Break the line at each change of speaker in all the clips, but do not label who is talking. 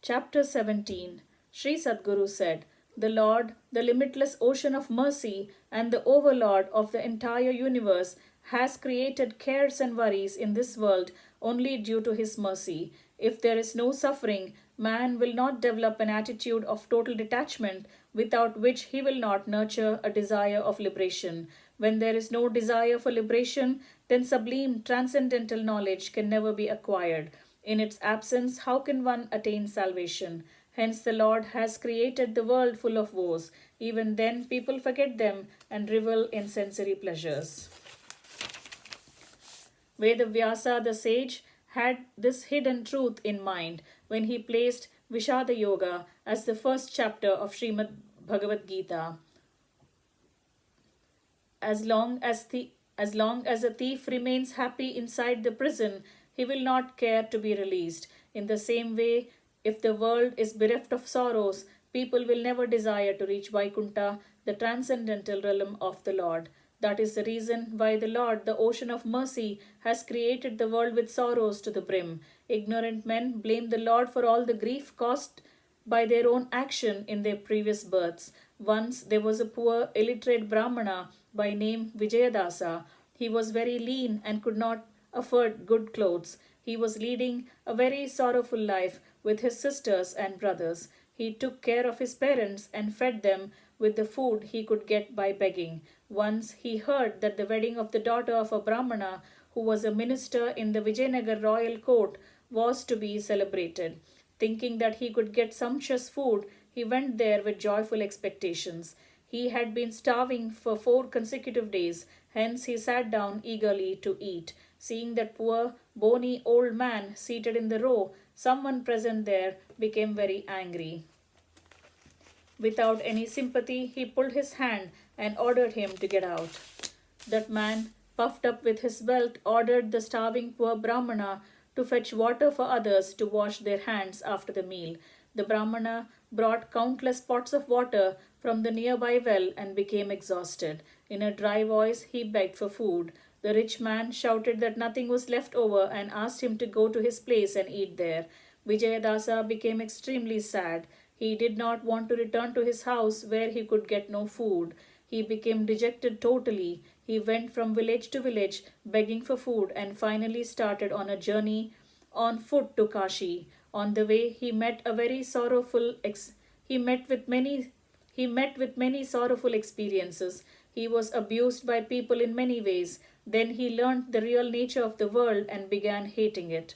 Chapter 17. Shri Sadguru said, "The Lord, the limitless ocean of mercy and the overlord of the entire universe, has created cares and worries in this world only due to his mercy. If there is no suffering, man will not develop an attitude of total detachment, without which he will not nurture a desire of liberation. When there is no desire for liberation, then sublime transcendental knowledge can never be acquired. In its absence, how can one attain salvation? Hence, the Lord has created the world full of woes. Even then, people forget them and revel in sensory pleasures." Vedavyasa the sage had this hidden truth in mind when he placed Vishada Yoga as the first chapter of Srimad Bhagavad Gita. As long as a thief remains happy inside the prison, he will not care to be released. In the same way, if the world is bereft of sorrows, people will never desire to reach Vaikuntha, the transcendental realm of the Lord. That is the reason why the Lord, the ocean of mercy, has created the world with sorrows to the brim. Ignorant men blame the Lord for all the grief caused by their own action in their previous births. Once there was a poor illiterate Brahmana by name Vijayadasa. He was very lean and could not afford good clothes. He was leading a very sorrowful life with his sisters and brothers. He took care of his parents and fed them with the food he could get by begging. Once he heard that the wedding of the daughter of a Brahmana who was a minister in the Vijayanagar royal court was to be celebrated. Thinking that he could get sumptuous food, he went there with joyful expectations. He had been starving for 4 consecutive days, hence he sat down eagerly to eat. Seeing that poor, bony old man seated in the row, someone present there became very angry. Without any sympathy, he pulled his hand and ordered him to get out. That man, puffed up with his wealth, ordered the starving poor Brahmana to fetch water for others to wash their hands after the meal. The Brahmana brought countless pots of water from the nearby well and became exhausted. In a dry voice, he begged for food. The rich man shouted that nothing was left over and asked him to go to his place and eat there. Vijayadasa became extremely sad. He did not want to return to his house where he could get no food. He became dejected totally. He went from village to village begging for food and finally started on a journey on foot to Kashi. On the way, he met with many sorrowful experiences. He was abused by people in many ways. Then he learned the real nature of the world and began hating it.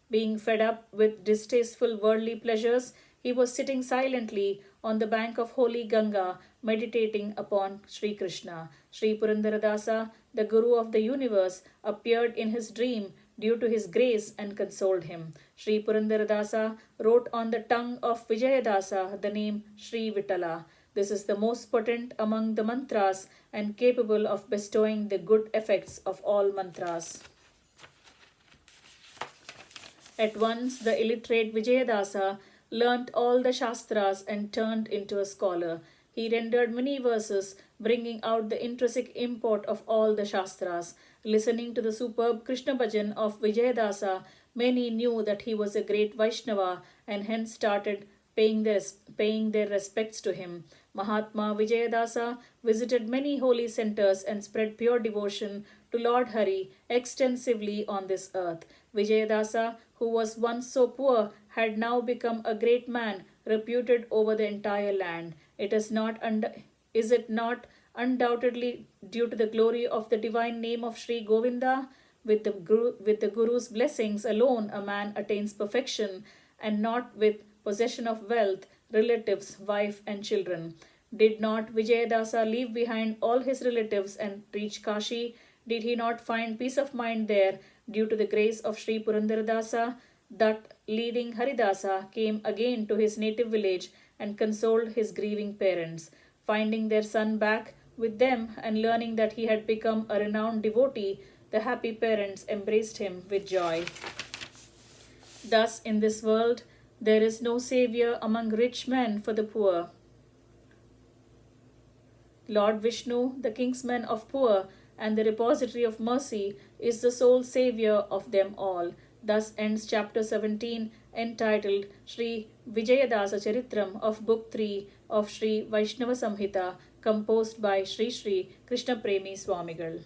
Being fed up with distasteful worldly pleasures, he was sitting silently on the bank of holy Ganga, meditating upon Sri Krishna. Sri Purandaradasa, the Guru of the universe, appeared in his dream due to his grace and consoled him. Sri Purandaradasa wrote on the tongue of Vijayadasa the name Sri Vitala. This is the most potent among the mantras and capable of bestowing the good effects of all mantras. At once the illiterate Vijayadasa learnt all the Shastras and turned into a scholar. He rendered many verses, bringing out the intrinsic import of all the Shastras. Listening to the superb Krishna bhajan of Vijayadasa, many knew that he was a great Vaishnava and hence started paying their respects to him. Mahatma Vijayadasa visited many holy centers and spread pure devotion to Lord Hari extensively on this earth. Vijayadasa, who was once so poor, had now become a great man, reputed over the entire land. Is it not undoubtedly due to the glory of the divine name of Sri Govinda? With the Guru's blessings alone, a man attains perfection, and not with possession of wealth, relatives, wife, and children. Did not Vijayadasa leave behind all his relatives and reach Kashi? Did he not find peace of mind there due to the grace of Sri Purandaradasa? That leading Haridasa came again to his native village and consoled his grieving parents. Finding their son back with them and learning that he had become a renowned devotee, the happy parents embraced him with joy. Thus, in this world, there is no savior among rich men for the poor. Lord Vishnu, the kingsman of poor and the repository of mercy, is the sole savior of them all. Thus ends chapter 17, entitled Shri Vijayadasa Charitram of Book 3 of Shri Vaishnava Samhita, composed by Shri Krishna Premi Swamigal.